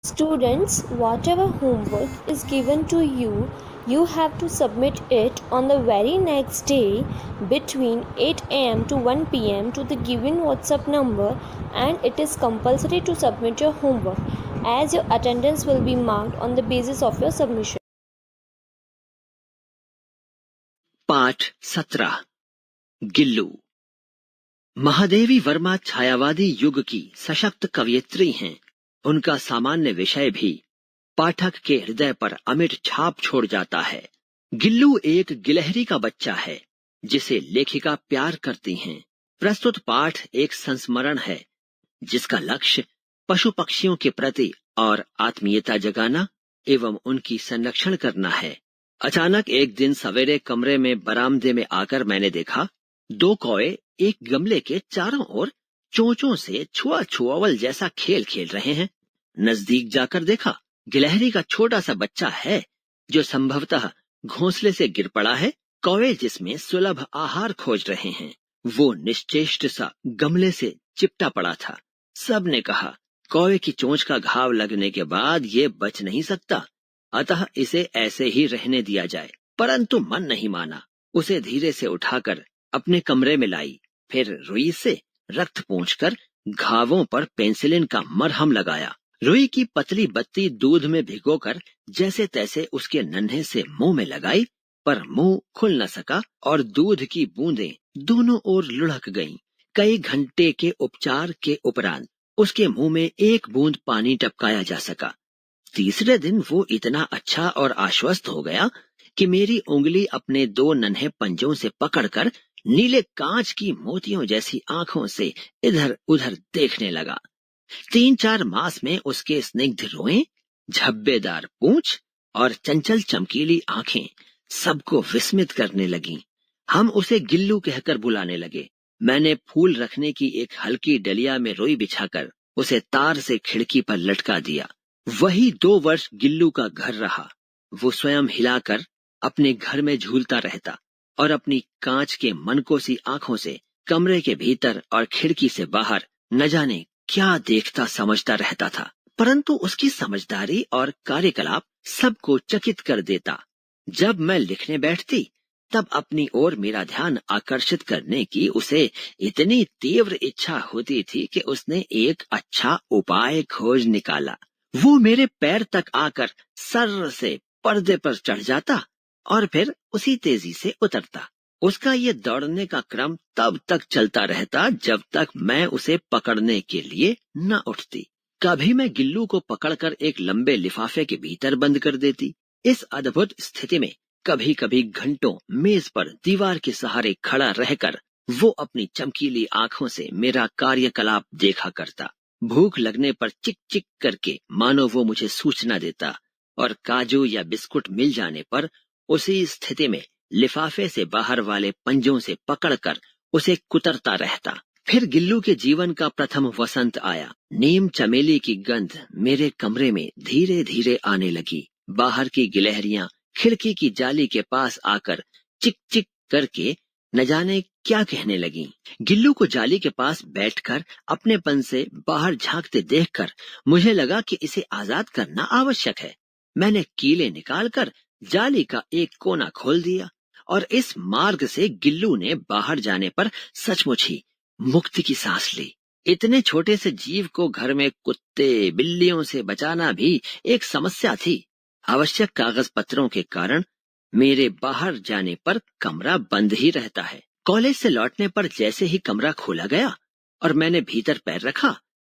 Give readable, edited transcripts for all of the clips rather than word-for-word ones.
Students, whatever homework is given to you, you have to submit it on the very next day between 8 am to 1 pm to the given WhatsApp number, and it is compulsory to submit your homework as your attendance will be marked on the basis of your submission. पाठ 17 गिल्लू। महादेवी वर्मा छायावादी युग की सशक्त कवयित्री हैं। उनका सामान्य विषय भी पाठक के हृदय पर अमिट छाप छोड़ जाता है। गिल्लू एक गिलहरी का बच्चा है जिसे लेखिका प्यार करती हैं। प्रस्तुत पाठ एक संस्मरण है जिसका लक्ष्य पशु पक्षियों के प्रति और आत्मीयता जगाना एवं उनकी संरक्षण करना है। अचानक एक दिन सवेरे कमरे में बरामदे में आकर मैंने देखा, दो कौवे एक गमले के चारों ओर चोंचों से छुआ छुआवल जैसा खेल खेल रहे हैं। नजदीक जाकर देखा, गिलहरी का छोटा सा बच्चा है जो संभवतः घोंसले से गिर पड़ा है। कौवे जिसमें सुलभ आहार खोज रहे हैं, वो निश्चेष्ट सा गमले से चिपटा पड़ा था। सबने कहा, कौवे की चोंच का घाव लगने के बाद ये बच नहीं सकता, अतः इसे ऐसे ही रहने दिया जाए। परंतु मन नहीं माना। उसे धीरे से उठाकर अपने कमरे में लाई, फिर रुई से रक्त पोंछकर घावों पर पेंसिलिन का मरहम लगाया। रुई की पतली बत्ती दूध में भिगोकर जैसे तैसे उसके नन्हे से मुंह में लगाई, पर मुंह खुल न सका और दूध की बूंदें दोनों ओर लुढ़क गईं। कई घंटे के उपचार के उपरांत उसके मुंह में एक बूंद पानी टपकाया जा सका। तीसरे दिन वो इतना अच्छा और आश्वस्त हो गया कि मेरी उंगली अपने दो नन्हे पंजों से पकड़कर नीले कांच की मोतियों जैसी आंखों से इधर उधर देखने लगा। 3-4 मास में उसके स्निग्ध रोएं, झब्बेदार पूंछ और चंचल चमकीली आंखें सबको विस्मित करने लगीं। हम उसे गिल्लू कहकर बुलाने लगे। मैंने फूल रखने की एक हल्की डलिया में रुई बिछाकर उसे तार से खिड़की पर लटका दिया। वही 2 वर्ष गिल्लू का घर रहा। वो स्वयं हिलाकर अपने घर में झूलता रहता और अपनी कांच के मनको सी आंखों से कमरे के भीतर और खिड़की से बाहर न जाने क्या देखता समझता रहता था। परंतु उसकी समझदारी और कार्यकलाप सबको चकित कर देता। जब मैं लिखने बैठती तब अपनी ओर मेरा ध्यान आकर्षित करने की उसे इतनी तीव्र इच्छा होती थी कि उसने एक अच्छा उपाय खोज निकाला। वो मेरे पैर तक आकर सर्र से पर्दे पर चढ़ जाता और फिर उसी तेजी से उतरता। उसका ये दौड़ने का क्रम तब तक चलता रहता जब तक मैं उसे पकड़ने के लिए न उठती। कभी मैं गिल्लू को पकड़कर एक लंबे लिफाफे के भीतर बंद कर देती। इस अद्भुत स्थिति में कभी कभी घंटों मेज पर दीवार के सहारे खड़ा रहकर वो अपनी चमकीली आंखों से मेरा कार्यकलाप देखा करता। भूख लगने पर चिक चिक करके मानो वो मुझे सूचना देता और काजू या बिस्कुट मिल जाने पर उसी स्थिति में लिफाफे से बाहर वाले पंजों से पकड़कर उसे कुतरता रहता। फिर गिल्लू के जीवन का प्रथम वसंत आया। नीम चमेली की गंध मेरे कमरे में धीरे धीरे आने लगी। बाहर की गिलहरियां खिड़की की जाली के पास आकर चिक चिक करके न जाने क्या कहने लगीं। गिल्लू को जाली के पास बैठकर अपनेपन से बाहर झांकते देखकर मुझे लगा कि इसे आजाद करना आवश्यक है। मैंने कीले निकालकर जाली का एक कोना खोल दिया और इस मार्ग से गिल्लू ने बाहर जाने पर सचमुच ही मुक्ति की सांस ली। इतने छोटे से जीव को घर में कुत्ते बिल्लियों से बचाना भी एक समस्या थी। आवश्यक कागज पत्रों के कारण मेरे बाहर जाने पर कमरा बंद ही रहता है। कॉलेज से लौटने पर जैसे ही कमरा खोला गया और मैंने भीतर पैर रखा,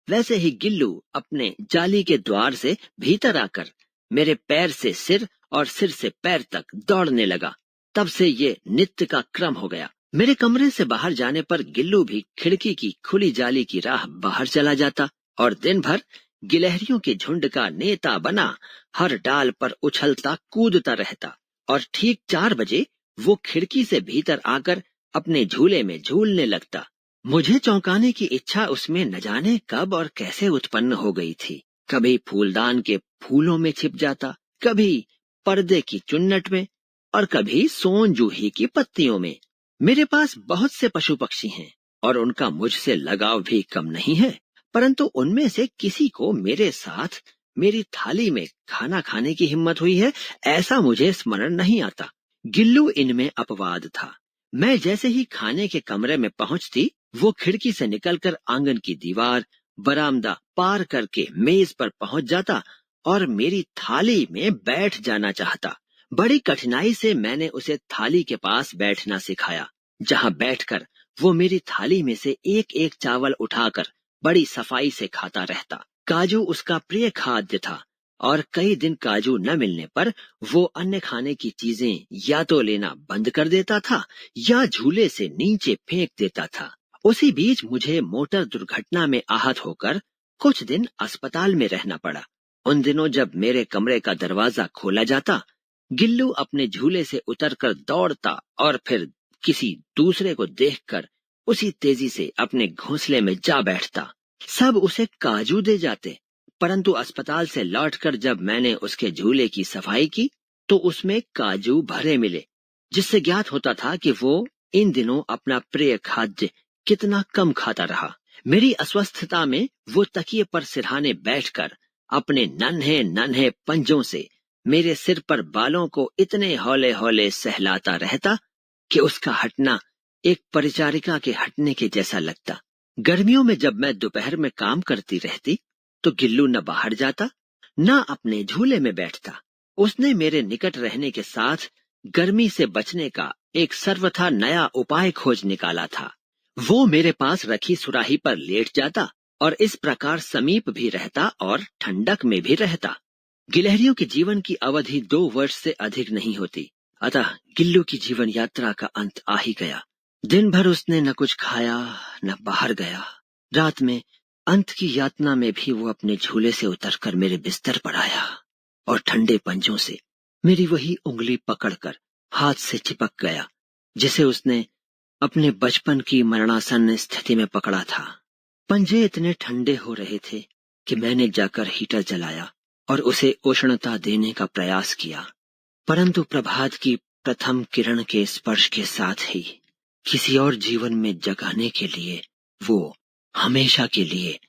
वैसे ही गिल्लू अपने जाली के द्वार से भीतर आकर मेरे पैर से सिर और सिर से पैर तक दौड़ने लगा। तब से ये नित्य का क्रम हो गया। मेरे कमरे से बाहर जाने पर गिल्लू भी खिड़की की खुली जाली की राह बाहर चला जाता और दिन भर गिलहरियों के झुंड का नेता बना हर डाल पर उछलता कूदता रहता और ठीक 4 बजे वो खिड़की से भीतर आकर अपने झूले में झूलने लगता। मुझे चौंकाने की इच्छा उसमें न जाने कब और कैसे उत्पन्न हो गई थी। कभी फूलदान के फूलों में छिप जाता, कभी पर्दे की चुन्नट में और कभी सोन जूही की पत्तियों में। मेरे पास बहुत से पशु पक्षी हैं और उनका मुझसे लगाव भी कम नहीं है, परंतु उनमें से किसी को मेरे साथ मेरी थाली में खाना खाने की हिम्मत हुई है, ऐसा मुझे स्मरण नहीं आता। गिल्लू इनमें अपवाद था। मैं जैसे ही खाने के कमरे में पहुंचती, वो खिड़की से निकलकर आंगन की दीवार, बरामदा पार करके मेज पर पहुंच जाता और मेरी थाली में बैठ जाना चाहता। बड़ी कठिनाई से मैंने उसे थाली के पास बैठना सिखाया, जहां बैठकर वो मेरी थाली में से एक एक चावल उठाकर बड़ी सफाई से खाता रहता। काजू उसका प्रिय खाद्य था और कई दिन काजू न मिलने पर वो अन्य खाने की चीजें या तो लेना बंद कर देता था या झूले से नीचे फेंक देता था। उसी बीच मुझे मोटर दुर्घटना में आहत होकर कुछ दिन अस्पताल में रहना पड़ा। उन दिनों जब मेरे कमरे का दरवाजा खोला जाता, गिल्लू अपने झूले से उतरकर दौड़ता और फिर किसी दूसरे को देखकर उसी तेजी से अपने घोंसले में जा बैठता। सब उसे काजू दे जाते, परंतु अस्पताल से लौटकर जब मैंने उसके झूले की सफाई की तो उसमें काजू भरे मिले, जिससे ज्ञात होता था कि वो इन दिनों अपना प्रिय खाद्य कितना कम खाता रहा। मेरी अस्वस्थता में वो तकिए पर सिरहाने बैठकर अपने नन्हे नन्हे पंजों से मेरे सिर पर बालों को इतने हौले हौले सहलाता रहता कि उसका हटना एक परिचारिका के हटने के जैसा लगता। गर्मियों में जब मैं दोपहर में काम करती रहती तो गिल्लू न बाहर जाता न अपने झूले में बैठता। उसने मेरे निकट रहने के साथ गर्मी से बचने का एक सर्वथा नया उपाय खोज निकाला था। वो मेरे पास रखी सुराही पर लेट जाता और इस प्रकार समीप भी रहता और ठंडक में भी रहता। गिलहरियों के जीवन की अवधि 2 वर्ष से अधिक नहीं होती, अतः गिल्लू की जीवन यात्रा का अंत आ ही गया। दिन भर उसने न कुछ खाया न बाहर गया। रात में अंत की यातना में भी वो अपने झूले से उतरकर मेरे बिस्तर पर आया और ठंडे पंजों से मेरी वही उंगली पकड़कर हाथ से चिपक गया जिसे उसने अपने बचपन की मरणासन्न स्थिति में पकड़ा था। पंजे इतने ठंडे हो रहे थे कि मैंने जाकर हीटर जलाया और उसे उष्णता देने का प्रयास किया, परंतु प्रभात की प्रथम किरण के स्पर्श के साथ ही किसी और जीवन में जगाने के लिए वो हमेशा के लिए